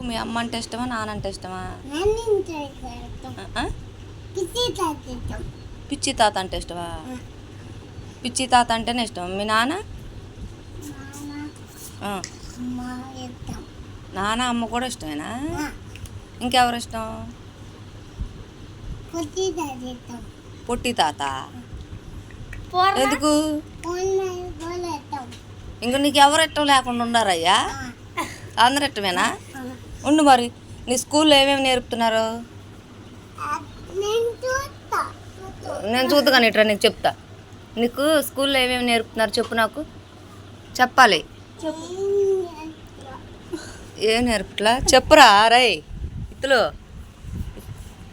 మీ అమ్మ అంటే ఇష్టమా నాన్న అంటే ఇష్టమా? పిచ్చి తాత అంటే ఇష్టమా? పిచ్చి తాత అంటేనే ఇష్టం. మీ నాన్న? నాన్న అమ్మ కూడా ఇష్టమేనా? ఇంకెవరు ఇష్టం? పొట్టి తాత. ఎందుకు? ఇంక నీకు ఎవరు ఇష్టం లేకుండా ఉండారయ్యా? అందరు ఇష్టమేనా? ఉండు. మరి నీ స్కూల్లో ఏమేమి నేర్పుతున్నారు? నేను చూద్దాను ఇట్రా, నీకు చెప్తా. నీకు స్కూల్లో ఏమేమి నేర్పుతున్నారు చెప్పు, నాకు చెప్పాలి. ఏం నేర్పట్లా చెప్పురా రై ఇత్తులు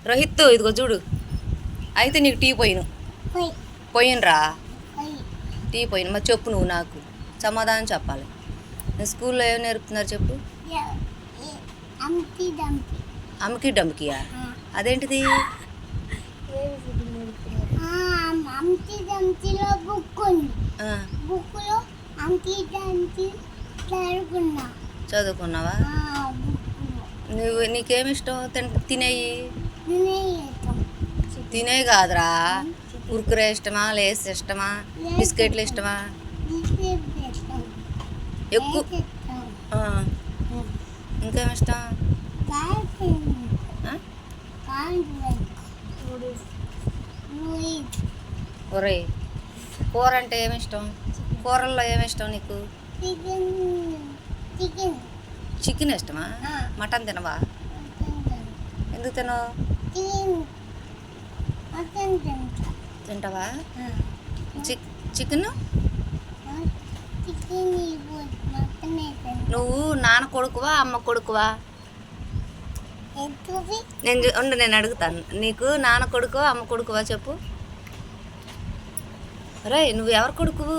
రోహిత్, ఇదిగో చూడు. అయితే నీకు టీ పోయినరా? టీ పోయిన. మరి చెప్పు, నువ్వు నాకు సమాధానం చెప్పాలి. స్కూల్లో ఏం నేర్పుతున్నారు చెప్పు. అమ్మకి డంకియా? అదేంటిది? చదువుకున్నావా? నీకేమి ఇష్టం తినేయి? తినేయి కాదురా, కుర్కురే ఇష్టమా, లేస్ ఇష్టమా, బిస్కెట్లు ఇష్టమా? ఎక్కువ ఇంకేమి ఇష్టం? ఒరే, కూర అంటే ఏమి ఇష్టం? కూరల్లో ఏమి ఇష్టం నీకు? చికెన్ ఇష్టమా? మటన్ తినవా? ఎందుకు తినవు? తింటావా? చికెన్ నువ్వు నాన్న కొడుకువా అమ్మ కొడుకువా? నేను అడుగుతాను. నీకు నాన్న కొడుకువా అమ్మ కొడుకువా చెప్పు. రే, నువ్వు ఎవరు కొడుకువు?